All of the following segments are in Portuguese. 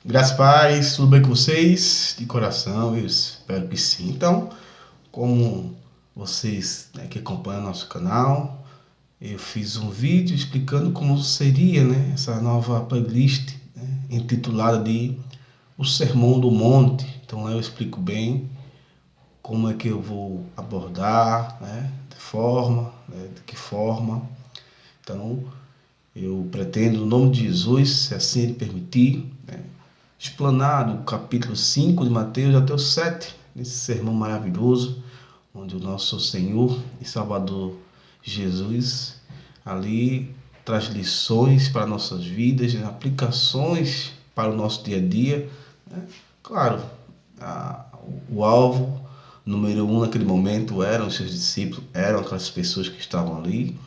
Graças a paz, tudo bem com vocês? De coração, eu espero que sim. Então, como vocês, que acompanham nosso canal, eu fiz um vídeo explicando como seria, essa nova playlist, intitulada de O Sermão do Monte. Então lá eu explico bem como é que eu vou abordar, de que forma. Então, eu pretendo, no nome de Jesus, se assim Ele permitir, explanar do capítulo 5 de Mateus até o 7, nesse sermão maravilhoso, onde o nosso Senhor e Salvador Jesus ali traz lições para nossas vidas, aplicações para o nosso dia a dia. Claro, o alvo número 1 naquele momento eram os seus discípulos, eram aquelas pessoas que estavam ali,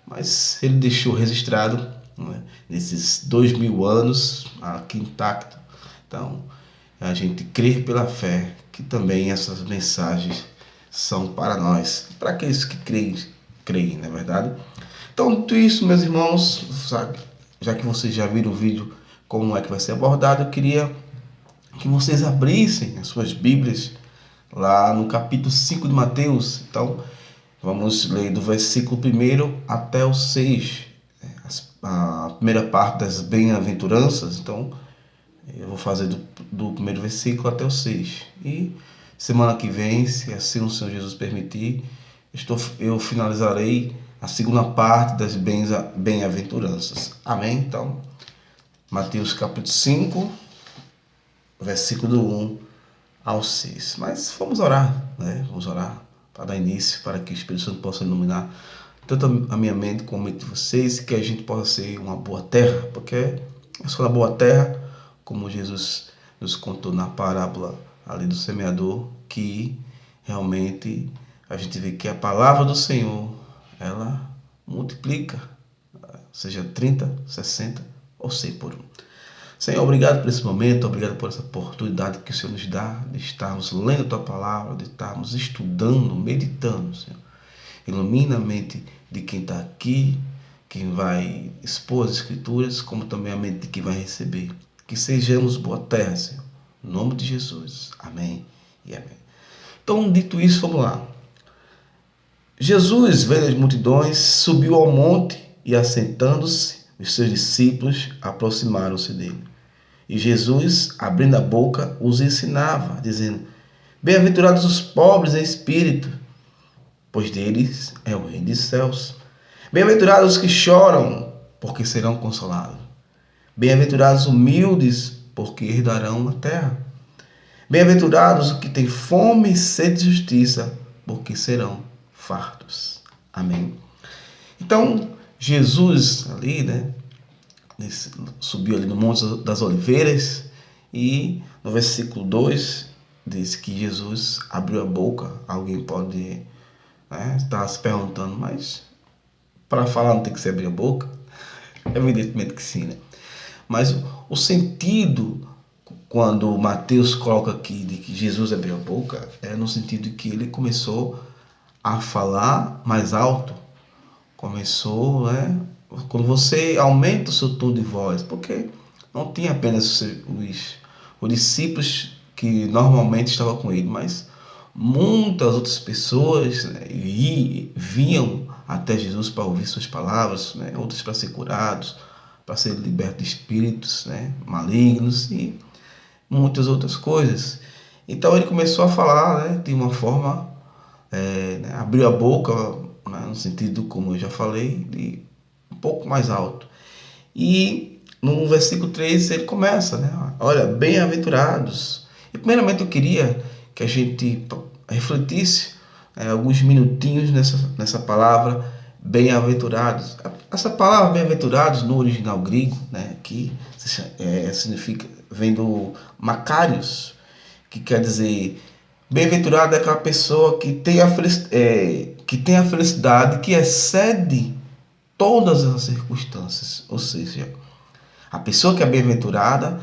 mas ele deixou registrado, nesses 2000 anos aqui intacto. Então, a gente crê pela fé que também essas mensagens são para nós, para aqueles que creem, não é verdade? Então, dito isso, meus irmãos, sabe, já que vocês já viram o vídeo como é que vai ser abordado, eu queria que vocês abrissem as suas Bíblias lá no capítulo 5 de Mateus. Então, vamos ler do versículo 1 até o 6, a primeira parte das bem-aventuranças. Então, eu vou fazer do primeiro versículo até o 6. E semana que vem, se assim o Senhor Jesus permitir, eu finalizarei a segunda parte das bem-aventuranças. Amém? Então, Mateus capítulo 5, versículo do 1 ao 6. Mas vamos orar, Vamos orar para dar início, para que o Espírito Santo possa iluminar tanto a minha mente como a mente de vocês, que a gente possa ser uma boa terra, porque é só na boa terra, como Jesus nos contou na parábola ali do semeador, que realmente a gente vê que a palavra do Senhor, ela multiplica, seja 30, 60 ou 100 por um. Senhor, obrigado por esse momento, obrigado por essa oportunidade que o Senhor nos dá de estarmos lendo a Tua Palavra, de estarmos estudando, meditando, Senhor. Ilumina a mente de quem está aqui, quem vai expor as Escrituras, como também a mente de quem vai receber. Que sejamos boa terra, Senhor. Em nome de Jesus. Amém e amém. Então, dito isso, vamos lá. Jesus, vendo as multidões, subiu ao monte e, assentando-se, os seus discípulos aproximaram-se dele. E Jesus, abrindo a boca, os ensinava, dizendo: Bem-aventurados os pobres em espírito, pois deles é o reino dos céus. Bem-aventurados os que choram, porque serão consolados. Bem-aventurados os humildes, porque herdarão a terra. Bem-aventurados os que têm fome e sede de justiça, porque serão fartos. Amém. Então, Jesus ali, subiu ali no Monte das Oliveiras e no versículo 2 diz que Jesus abriu a boca. Alguém pode estar se perguntando, mas para falar não tem que se abrir a boca? Evidentemente que sim, Mas o sentido, quando Mateus coloca aqui de que Jesus abriu a boca, é no sentido de que ele começou a falar mais alto. Começou, quando você aumenta o seu tom de voz, porque não tinha apenas os discípulos que normalmente estavam com ele, mas muitas outras pessoas vinham até Jesus para ouvir suas palavras, outros para ser curados, para ser libertos de espíritos malignos e muitas outras coisas. Então ele começou a falar de uma forma, abriu a boca, no sentido, como eu já falei, de um pouco mais alto. E no versículo 3 ele começa, olha, bem-aventurados. E primeiramente eu queria que a gente refletisse alguns minutinhos nessa palavra bem-aventurados. Essa palavra bem-aventurados no original grego, que significa, vem do Macarios, que quer dizer bem-aventurado é aquela pessoa que tem a felicidade que excede todas as circunstâncias. Ou seja, a pessoa que é bem-aventurada,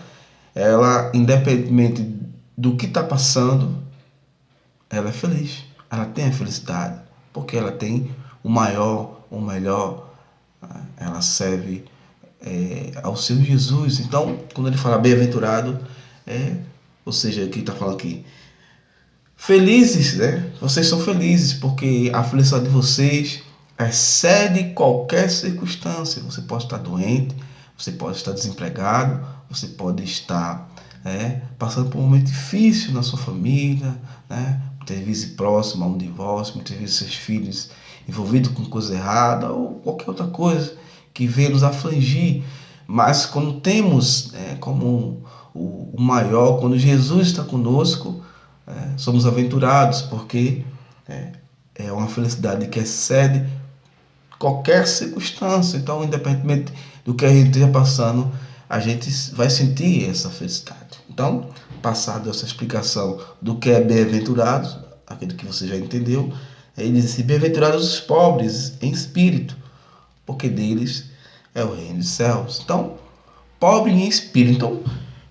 ela, independentemente do que está passando, ela é feliz. Ela tem a felicidade, porque ela tem o maior, o melhor. Ela serve ao Senhor Jesus. Então, quando ele fala bem-aventurado, ou seja, aqui está falando aqui, felizes, né? Vocês são felizes porque a aflição de vocês excede qualquer circunstância. Você pode estar doente, você pode estar desempregado, você pode estar passando por um momento difícil na sua família, né? Muitas vezes próximo a um divórcio, muitas vezes seus filhos envolvidos com coisa errada ou qualquer outra coisa que venha nos afligir. Mas quando temos como o maior, quando Jesus está conosco, somos aventurados, porque é uma felicidade que excede qualquer circunstância. Então, independentemente do que a gente esteja passando, a gente vai sentir essa felicidade. Então, passado essa explicação do que é bem-aventurado, aquilo que você já entendeu, ele diz assim: bem-aventurados os pobres em espírito, porque deles é o reino dos céus. Então, pobre em espírito. Então,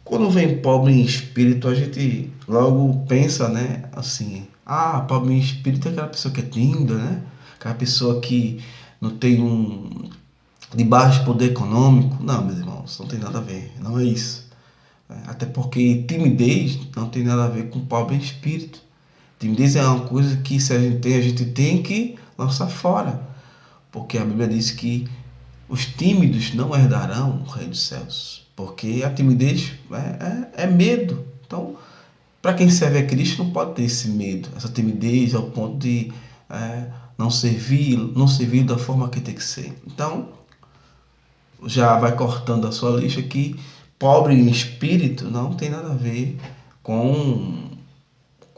quando vem pobre em espírito, a gente logo pensa, né, assim, pobre em espírito é aquela pessoa que é tímida, né? Aquela pessoa que não tem de baixo poder econômico. Não, meus irmãos, não tem nada a ver, não é isso. Até porque timidez não tem nada a ver com pobre em espírito. Timidez é uma coisa que se a gente tem que lançar fora. Porque a Bíblia diz que os tímidos não herdarão o reino dos céus. Porque a timidez é medo. Então, para quem serve a Cristo, não pode ter esse medo, essa timidez ao ponto de não servir da forma que tem que ser. Então, já vai cortando a sua lista aqui. Pobre em espírito não tem nada a ver com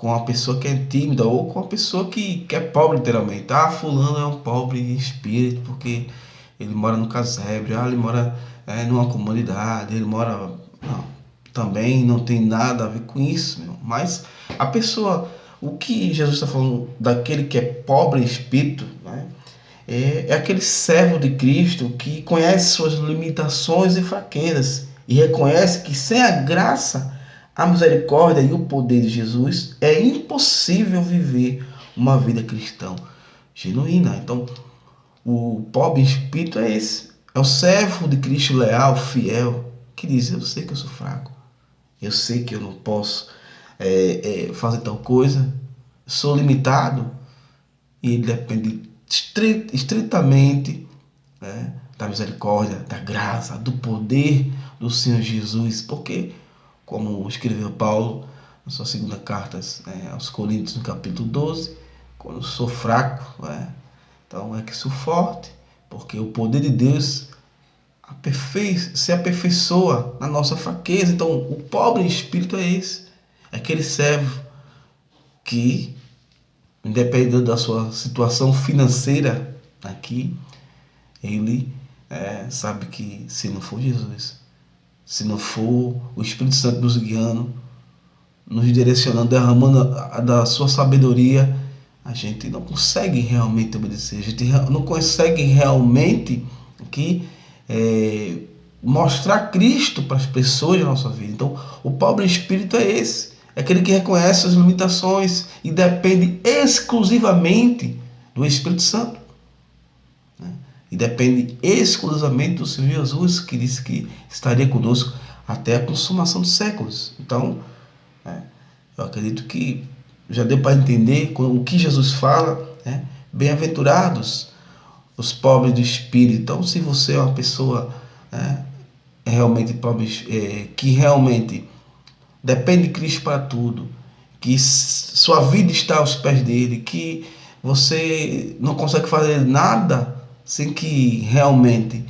a pessoa que é tímida ou com a pessoa que é pobre literalmente. Fulano é um pobre em espírito porque ele mora no casebre, ele mora numa comunidade, ele mora... Não, também não tem nada a ver com isso, meu. Mas a pessoa, o que Jesus está falando daquele que é pobre em espírito, né? É aquele servo de Cristo que conhece suas limitações e fraquezas e reconhece que sem a graça, a misericórdia e o poder de Jesus é impossível viver uma vida cristã genuína. Então, o pobre em espírito é esse. É o servo de Cristo leal, fiel, que diz: eu sei que eu sou fraco, eu sei que eu não posso fazer tal coisa, sou limitado, e ele depende estritamente da misericórdia, da graça, do poder do Senhor Jesus, porque, como escreveu Paulo na sua segunda carta aos Coríntios, no capítulo 12, quando eu sou fraco, então é que sou forte, porque o poder de Deus se aperfeiçoa na nossa fraqueza. Então, o pobre em espírito é esse, é aquele servo que, independente da sua situação financeira aqui, ele sabe que se não for Jesus, se não for o Espírito Santo nos guiando, nos direcionando, derramando da sua sabedoria, a gente não consegue realmente obedecer, a gente não consegue realmente mostrar Cristo para as pessoas da nossa vida. Então, o pobre espírito é esse, é aquele que reconhece as limitações e depende exclusivamente do Espírito Santo, né? E depende exclusivamente do Senhor Jesus, que disse que estaria conosco até a consumação dos séculos. Então, eu acredito que já deu para entender o que Jesus fala, né? Bem-aventurados os pobres de espírito. Então, se você é uma pessoa realmente pobre, que realmente depende de Cristo para tudo, que sua vida está aos pés dele, que você não consegue fazer nada sem que realmente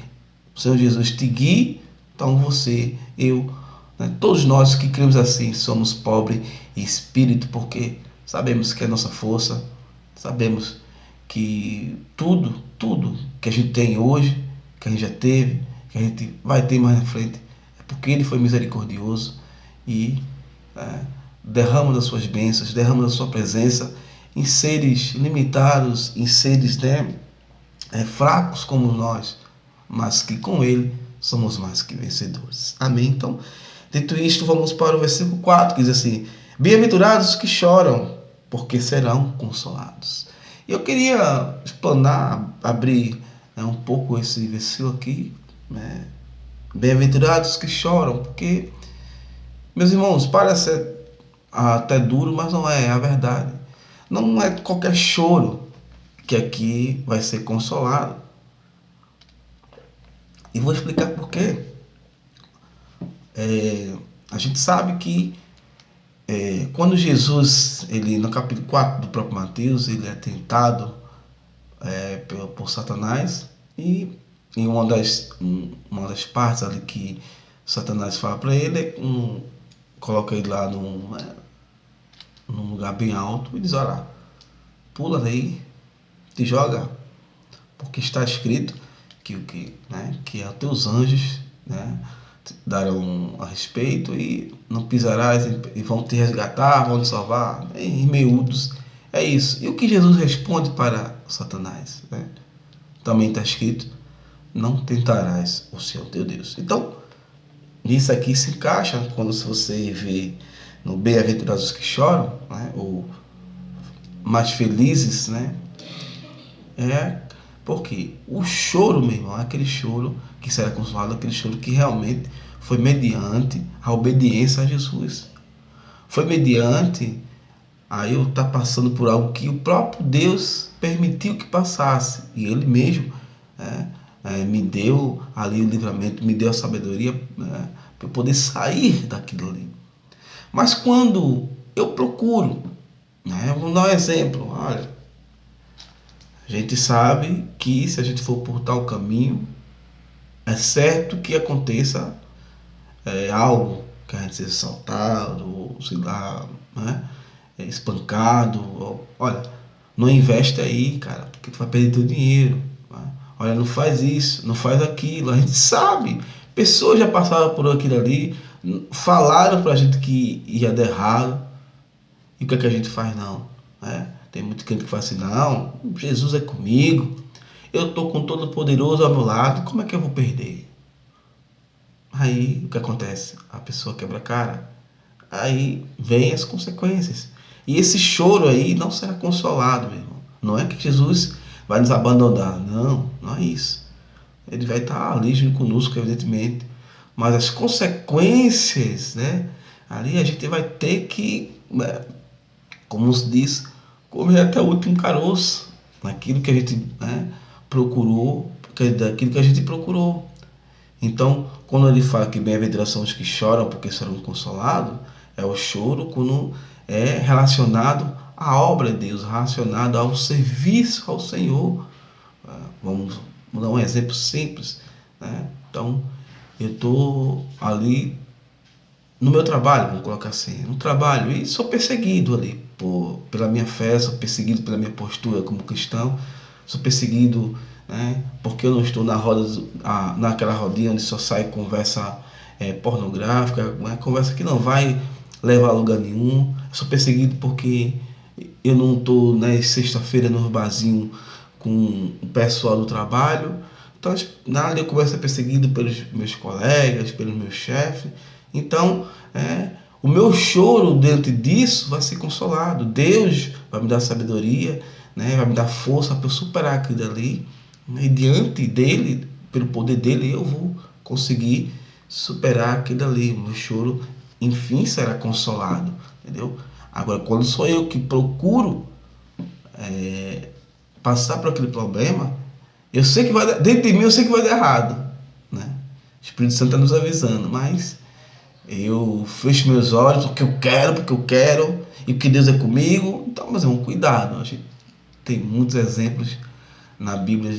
o Senhor Jesus te guie, então todos nós que cremos assim, somos pobres em espírito, porque sabemos que é nossa força, sabemos que tudo que a gente tem hoje, que a gente já teve, que a gente vai ter mais na frente, é porque Ele foi misericordioso e derrama das suas bênçãos, derrama da sua presença em seres limitados, em seres fracos como nós, mas que com Ele somos mais que vencedores. Amém? Então, dito isto, vamos para o versículo 4, que diz assim: bem-aventurados os que choram, porque serão consolados. E eu queria explanar, abrir um pouco esse versículo aqui, né, Bem-aventurados que choram, porque, meus irmãos, parece até duro, mas não é, é a verdade. Não é qualquer choro que aqui vai ser consolado. E vou explicar por quê. A gente sabe que quando Jesus, ele no capítulo 4 do próprio Mateus, ele é tentado por Satanás, e em uma das partes ali que Satanás fala para ele, coloca ele lá num lugar bem alto e diz: olha, pula daí, te joga, porque está escrito que a teus anjos, né, te darão a respeito e não pisarás e vão te resgatar, vão te salvar, em miúdos. É isso. E o que Jesus responde para Satanás? Né? Também está escrito: não tentarás o Senhor teu Deus. Então, isso aqui se encaixa quando você vê no Bem-aventurados que choram, né, ou mais felizes, né? É porque o choro, meu irmão, é aquele choro que será consolado, aquele choro que realmente foi mediante a obediência a Jesus. Foi mediante a eu estar passando por algo que o próprio Deus permitiu que passasse. E Ele mesmo me deu ali o livramento, me deu a sabedoria para eu poder sair daquilo ali. Mas quando eu procuro, vamos dar um exemplo, olha, a gente sabe que se a gente for por tal caminho, é certo que aconteça algo, que a gente seja assaltado, ou sei lá, né, espancado. Olha, não investe aí, cara, porque tu vai perder teu dinheiro. Né? Olha, não faz isso, não faz aquilo. A gente sabe, pessoas já passaram por aquilo ali, falaram pra gente que ia dar errado. E o que é que a gente faz? Não. Né? Tem muito crente que fala assim: não, Jesus é comigo, eu estou com todo poderoso ao meu lado, como é que eu vou perder? Aí o que acontece? A pessoa quebra a cara, aí vem as consequências. E esse choro aí não será consolado, meu irmão. Não é que Jesus vai nos abandonar, não, não é isso. Ele vai estar ali junto conosco, evidentemente, mas as consequências, né? Ali a gente vai ter que, como se diz, comer até o último caroço, naquilo que a gente procurou, daquilo que a gente procurou. Então, quando ele fala que bem-aventurados são os que choram porque serão consolados, é o choro quando é relacionado à obra de Deus, relacionado ao serviço ao Senhor. Vamos dar um exemplo simples. Né? Então, eu estou ali no meu trabalho, vamos colocar assim, no trabalho, e sou perseguido ali pela minha fé, sou perseguido pela minha postura como cristão, sou perseguido, né, porque eu não estou naquela rodinha onde só sai conversa pornográfica, uma conversa que não vai levar a lugar nenhum. Sou perseguido porque eu não estou sexta-feira no barzinho com o pessoal do trabalho. Então, nada, eu começo a ser perseguido pelos meus colegas, pelos meus chefes. Então, o meu choro diante disso vai ser consolado. Deus vai me dar sabedoria, né? Vai me dar força para eu superar aquilo ali. Né? E diante dele, pelo poder dele, eu vou conseguir superar aquilo ali. O meu choro, enfim, será consolado. Entendeu? Agora, quando sou eu que procuro passar por aquele problema, eu sei que vai dar, dentro de mim eu sei que vai dar errado. Né? O Espírito Santo está nos avisando, mas eu fecho meus olhos porque eu quero, e porque Deus é comigo. Então, mas é um cuidado. A gente tem muitos exemplos na Bíblia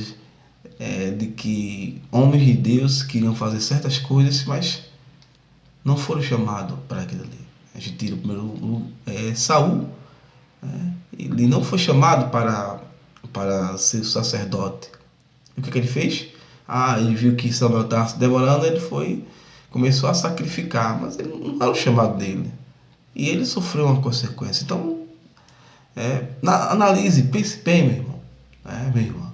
de que homens de Deus queriam fazer certas coisas, mas não foram chamados para aquilo ali. A gente tira o primeiro Saul, ele não foi chamado para ser sacerdote. E o que ele fez? Ele viu que Samuel estava se demorando, ele começou a sacrificar, mas ele não era o chamado dele. E ele sofreu uma consequência. Então, analise, pense bem, meu irmão. Meu irmão.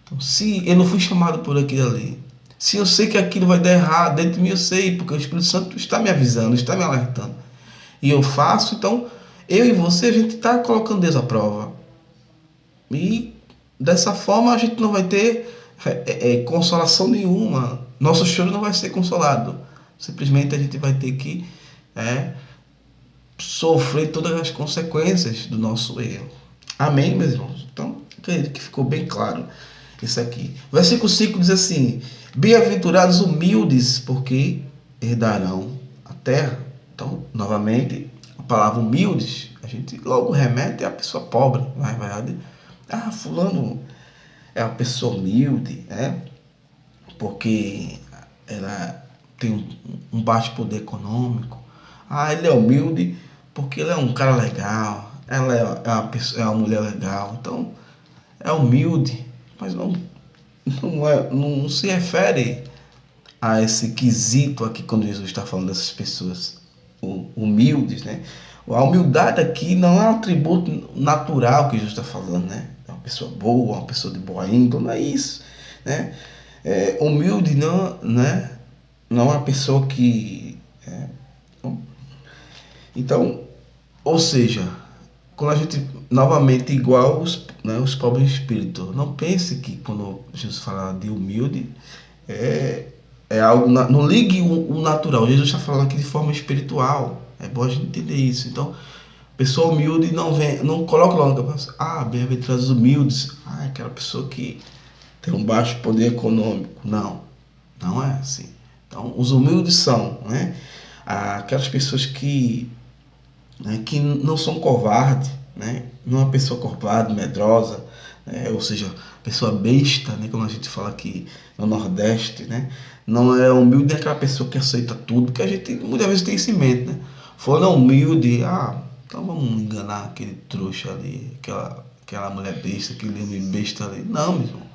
Então, se eu não fui chamado por aquilo ali, se eu sei que aquilo vai dar errado, dentro de mim eu sei, porque o Espírito Santo está me avisando, está me alertando. E eu faço, então, eu e você, a gente está colocando Deus à prova. E dessa forma a gente não vai ter consolação nenhuma. nosso choro não vai ser consolado. Simplesmente a gente vai ter que sofrer todas as consequências do nosso erro. Amém, meus irmãos? Então, acredito que ficou bem claro isso aqui. Versículo 5 diz assim: bem-aventurados humildes, porque herdarão a terra. Então, novamente, a palavra humildes, a gente logo remete à pessoa pobre, não é verdade? Fulano é uma pessoa humilde, porque ela tem um baixo poder econômico. Ele é humilde porque ele é um cara legal, ela é uma mulher legal. Então, é humilde, mas não se refere a esse quesito aqui quando Jesus está falando dessas pessoas humildes, né? A humildade aqui não é um atributo natural que Jesus está falando, né? É uma pessoa boa, uma pessoa de boa índole, não é isso, né? Humilde não, né? Não é uma pessoa que... Então, ou seja, quando a gente, novamente, igual os pobres de espírito, não pense que quando Jesus fala de humilde, é algo, não ligue o natural. Jesus está falando aqui de forma espiritual. É bom a gente entender isso. Então, pessoa humilde não coloca logo na cabeça, bem-aventurados humildes, aquela pessoa que tem um baixo poder econômico. Não, não é assim. Então, os humildes são, né, aquelas pessoas que não são covardes, né? Não é uma pessoa covarde, medrosa, ou seja, pessoa besta, né? Como a gente fala aqui no Nordeste, né? Não é humilde, é aquela pessoa que aceita tudo, que a gente muitas vezes tem isso em mente, né? Falando humilde, então vamos enganar aquele trouxa ali, aquela mulher besta, aquele homem besta ali. Não, meu irmão.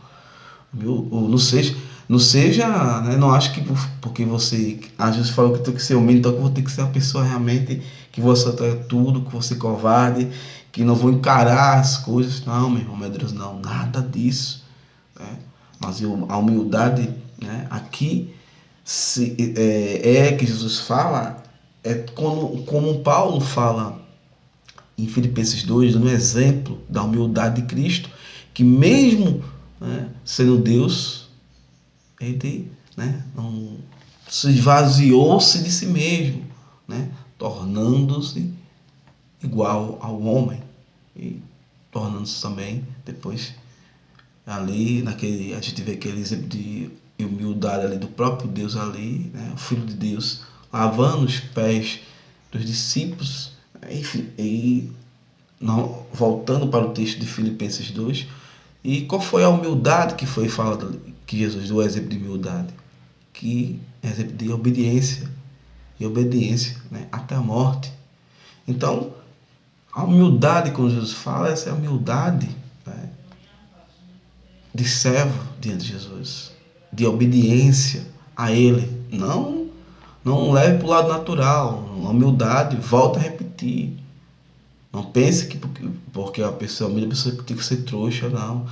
Não seja, né? Não acho que porque você, às vezes falou que tem que ser humilde, então que eu vou ter que ser uma pessoa realmente que vou aceitar tudo, que vou ser covarde, que não vou encarar as coisas. Não, meu irmão, meu Deus, não, nada disso, né? Mas a humildade, né? Aqui que Jesus fala, como Paulo fala em Filipenses 2, dando um exemplo da humildade de Cristo, que mesmo, né, sendo Deus, ele, né, não se esvaziou-se de si mesmo, né, tornando-se igual ao homem e tornando-se também depois ali a gente vê aquele exemplo de humildade ali do próprio Deus ali, né, o Filho de Deus lavando os pés dos discípulos, enfim, e não, voltando para o texto de Filipenses 2. E qual foi a humildade que foi falada ali, que Jesus deu o exemplo de humildade? Que é exemplo de obediência, né, até a morte. Então, a humildade, quando Jesus fala, essa é a humildade, né, de servo diante de Jesus, de obediência a Ele. Não leve para o lado natural. A humildade, volta a repetir. Não pense que porque a pessoa humilde, a pessoa tem que ser trouxa, não.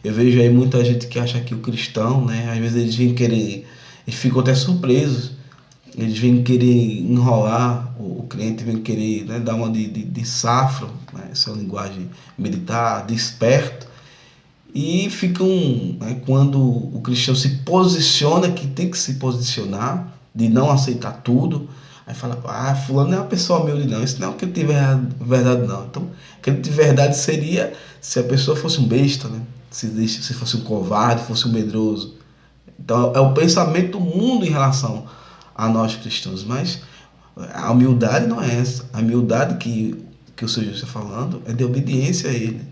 Eu vejo aí muita gente que acha que o cristão, né, às vezes eles ficam até surpresos. Eles vêm querer enrolar o crente, vêm querer, né, dar uma de safra, né, essa é a linguagem militar, de esperto, e ficam, né, quando o cristão se posiciona, que tem que se posicionar, de não aceitar tudo, aí fala, fulano não é uma pessoa humilde não, isso não é o que ele tem verdade não. Então, o que ele tem verdade seria se a pessoa fosse um besta, né, se fosse um covarde, fosse um medroso. Então, é o pensamento do mundo em relação a nós cristãos, mas a humildade não é essa. A humildade que o Senhor Jesus está falando é de obediência a Ele.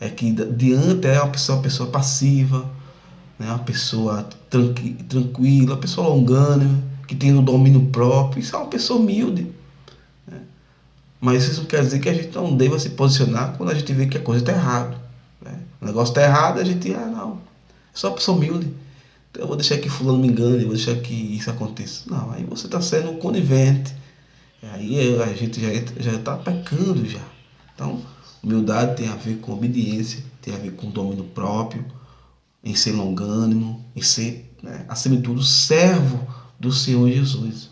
É que diante é uma pessoa passiva, né? Uma pessoa tranquila, uma pessoa longânima, que tem o domínio próprio. Isso é uma pessoa humilde. Né? Mas isso não quer dizer que a gente não deva se posicionar quando a gente vê que a coisa está errada. Né? O negócio está errado, a gente, não, é só uma pessoa humilde. Então eu vou deixar que fulano me engane, eu vou deixar que isso aconteça. Não, aí você está sendo conivente. Aí a gente já está pecando já. Então, humildade tem a ver com obediência, tem a ver com domínio próprio, em ser longânimo, em ser, né, acima de tudo, servo do Senhor Jesus.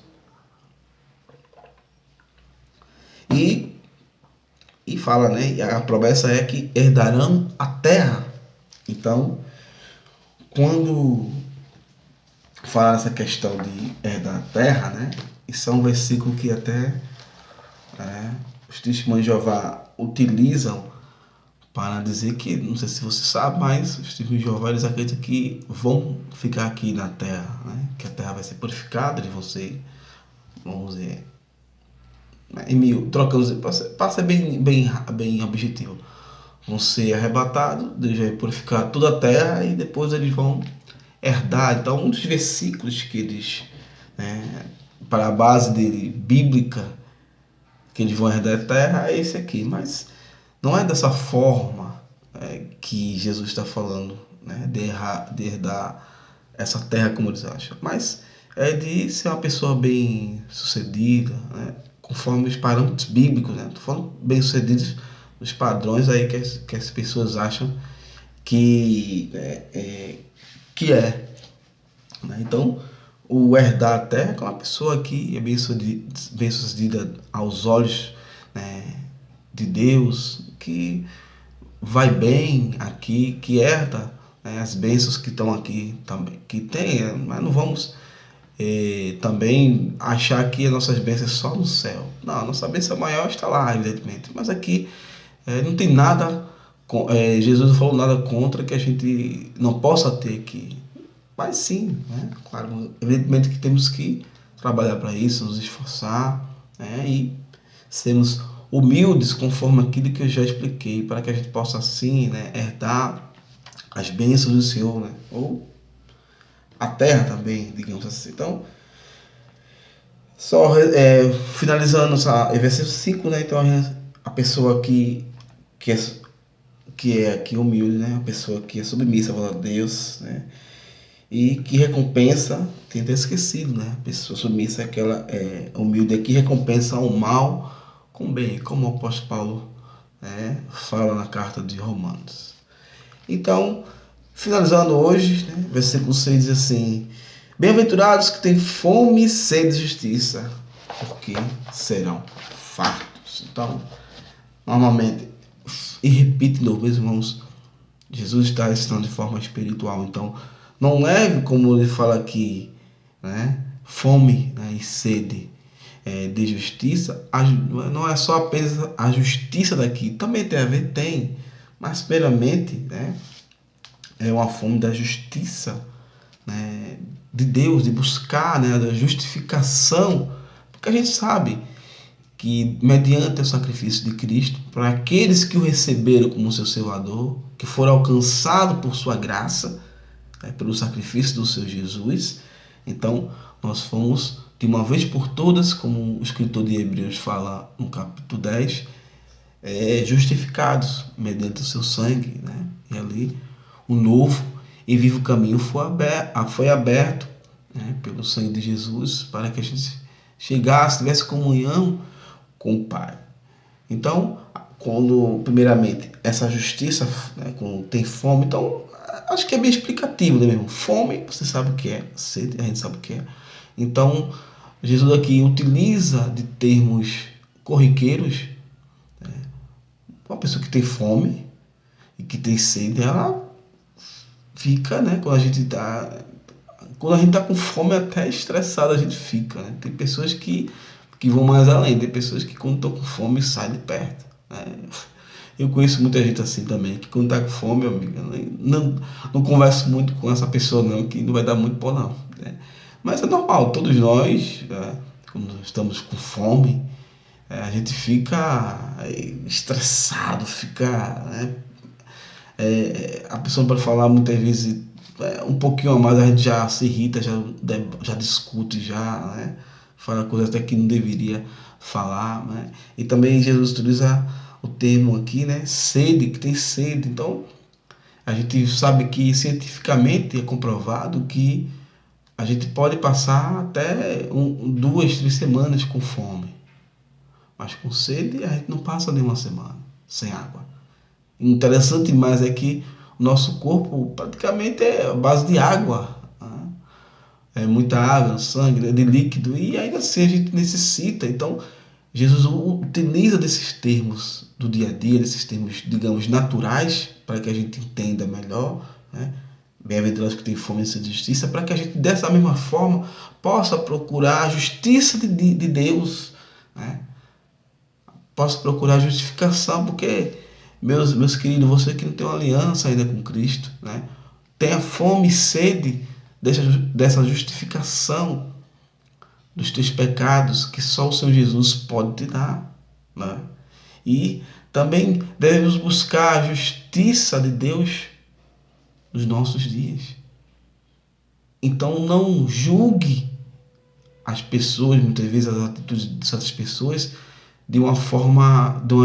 E fala, né? A promessa é que herdarão a terra. Então, quando falar essa questão de herdar a terra, né? Isso é um versículo que até os testemunhos de Jeová utilizam para dizer que, não sei se você sabe, mas os testemunhos de Jeová eles acreditam que vão ficar aqui na terra, né? Que a terra vai ser purificada de você, vamos dizer, em mil, trocando, para ser bem objetivo. Vão ser arrebatados, Deus vai purificar toda a terra e depois eles vão herdar. Então, um dos versículos que eles, né, para a base dele, bíblica, que eles vão herdar a terra, é esse aqui. Mas não é dessa forma que Jesus está falando, né, de herdar essa terra como eles acham. Mas é de ser uma pessoa bem sucedida, né, conforme os parâmetros bíblicos, né? Estou falando bem sucedidos os padrões aí que as pessoas acham que que é. Né? Então, o herdar a terra é uma pessoa que é bem sucedida aos olhos, né, de Deus, que vai bem aqui, que herda, né, as bênçãos que estão aqui também, que tem, mas não vamos também achar que as nossas bênçãos só no céu. Não, a nossa bênção maior está lá, evidentemente, mas aqui não tem nada, Jesus não falou nada contra que a gente não possa ter aqui. Mas sim, né? Claro, evidentemente que temos que trabalhar para isso, nos esforçar, né? E sermos humildes conforme aquilo que eu já expliquei, para que a gente possa assim, né, herdar as bênçãos do Senhor, né? Ou a terra também, digamos assim. Então, só finalizando versículo 5, né? Então a pessoa que é que é aqui humilde, né? A pessoa que é submissa a Deus, né? E que recompensa, tem até esquecido, né? A pessoa submissa é aquela humilde é que recompensa o mal com bem, como o apóstolo Paulo, né, fala na carta de Romanos. Então, finalizando hoje, né, versículo 6 diz assim: bem-aventurados que têm fome e sede de justiça, porque serão fartos. Então, normalmente, e repito de novo, meus irmãos, Jesus está ensinando de forma espiritual. Então, não leve, como ele fala aqui, né, fome, né, e sede de justiça. Não é só apenas a justiça daqui, também tem a ver, tem, mas primeiramente, né, é uma fome da justiça, né, de Deus, de buscar, né, da justificação, porque a gente sabe que mediante o sacrifício de Cristo, para aqueles que o receberam como seu Salvador, que foram alcançados por sua graça, pelo sacrifício do seu Jesus, então nós fomos de uma vez por todas, como o escritor de Hebreus fala no capítulo 10, justificados mediante o seu sangue, né? E ali o novo e vivo caminho foi aberto, né, pelo sangue de Jesus, para que a gente chegasse, tivesse comunhão com o Pai. Então, quando, primeiramente, essa justiça, né, quando tem fome, então, acho que é bem explicativo, né, mesmo? Fome, você sabe o que é, sede, a gente sabe o que é. Então, Jesus aqui utiliza de termos corriqueiros. Uma pessoa que tem fome e que tem sede, ela fica, né, quando a gente tá com fome, até estressado a gente fica, né? Tem pessoas que vão mais além, tem pessoas que quando estão com fome saem de perto, né? Eu conheço muita gente assim também, que quando tá com fome, meu amigo, não converso muito com essa pessoa não, que não vai dar muito bom não, né? Mas é normal, todos nós, né, quando estamos com fome, a gente fica estressado, fica, né, a pessoa para falar muitas vezes um pouquinho a mais a gente já se irrita, já discute, já, né? Fala coisas até que não deveria falar, né? E também Jesus utiliza o termo aqui, né? Sede, que tem sede. Então, a gente sabe que cientificamente é comprovado que a gente pode passar até 2, 3 semanas com fome, mas com sede a gente não passa nem uma semana sem água. Interessante mais é que o nosso corpo praticamente é a base de água, né? É muita água, sangue, né, de líquido, e ainda assim a gente necessita. Então, Jesus utiliza desses termos do dia a dia, desses termos, digamos, naturais, para que a gente entenda melhor, né? Bem-aventurados que têm fome e sede de justiça, para que a gente, dessa mesma forma, possa procurar a justiça de Deus, né? Possa procurar a justificação, porque, meus queridos, você que não tem uma aliança ainda com Cristo, né? Tenha fome e sede dessa justificação dos teus pecados que só o Senhor Jesus pode te dar, né? E também devemos buscar a justiça de Deus nos nossos dias. Então não julgue as pessoas, muitas vezes as atitudes dessas pessoas, de uma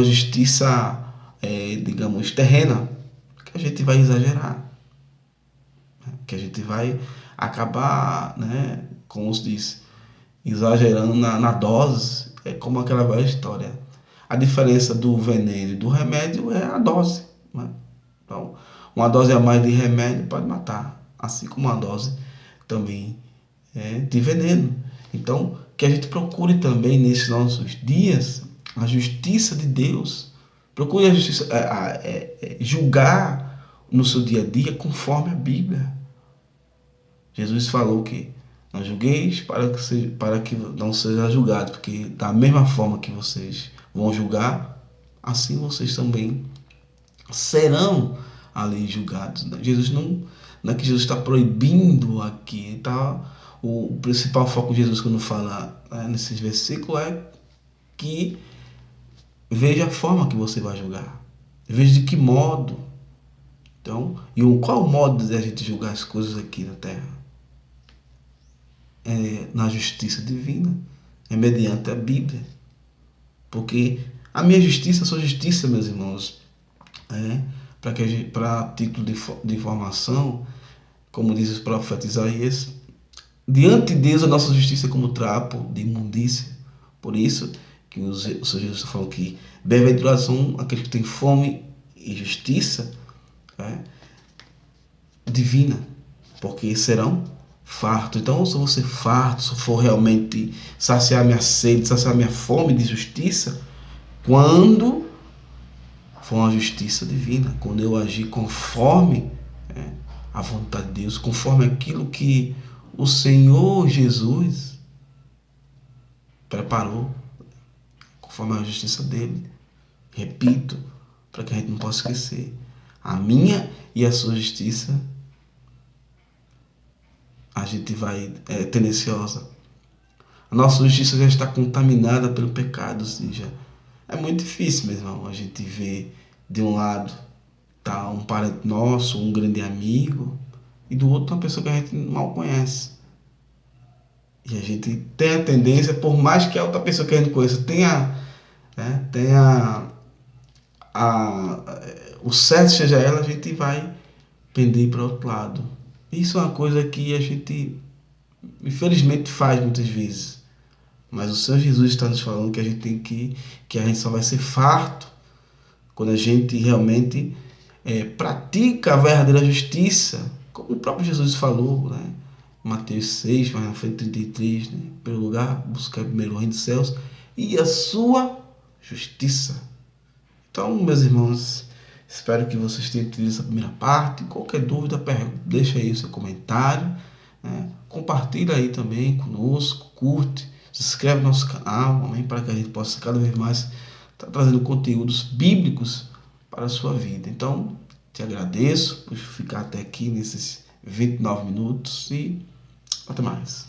justiça, digamos, terrena, que a gente vai exagerar, que a gente vai acabar, né, como se diz, exagerando na dose. É como aquela velha história. A diferença do veneno e do remédio é a dose, né? Então, uma dose a mais de remédio pode matar, assim como uma dose também de veneno. Então, que a gente procure também nesses nossos dias a justiça de Deus. Procure a justiça, julgar no seu dia a dia conforme a Bíblia. Jesus falou que não julgueis para que não seja julgado, porque da mesma forma que vocês vão julgar, assim vocês também serão ali julgados, né? Jesus não é que Jesus está proibindo aqui, tá? O principal foco de Jesus quando fala, né, nesses versículos é que veja a forma que você vai julgar, veja de que modo. Então, qual o modo de a gente julgar as coisas aqui na Terra? É na justiça divina, é mediante a Bíblia, porque a minha justiça, a sua justiça, meus irmãos, para título de informação, como diz o profeta Isaías, diante de Deus a nossa justiça é como trapo de imundícia. Por isso que o Senhor Jesus falou que bem-aventurados são aqueles que têm fome e justiça, né, divina, porque serão fartos. Então, se eu vou ser farto, se eu for realmente saciar minha sede, saciar minha fome de justiça, quando for uma justiça divina, quando eu agir conforme, a vontade de Deus, conforme aquilo que o Senhor Jesus preparou, conforme a justiça dele. Repito, para que a gente não possa esquecer, a minha e a sua justiça, a gente vai tendenciosa. A nossa justiça já está contaminada pelo pecado, ou seja, é muito difícil, meu irmão, a gente ver de um lado tá um parente nosso, um grande amigo, e do outro uma pessoa que a gente mal conhece. E a gente tem a tendência, por mais que a outra pessoa que a gente conheça tenha o certo seja ela, a gente vai pender para o outro lado. Isso é uma coisa que a gente infelizmente faz muitas vezes. Mas o Senhor Jesus está nos falando que a gente tem que a gente só vai ser farto quando a gente realmente pratica a verdadeira justiça, como o próprio Jesus falou, né? Mateus 6, mais na frente 33, né? Em primeiro lugar, buscar primeiro o reino dos céus e a sua justiça. Então, meus irmãos, espero que vocês tenham entendido essa primeira parte. Qualquer dúvida, deixa aí o seu comentário, né? Compartilha aí também conosco, curte, se inscreve no nosso canal, amém, para que a gente possa cada vez mais estar trazendo conteúdos bíblicos para a sua vida. Então, te agradeço por ficar até aqui nesses 29 minutos e até mais.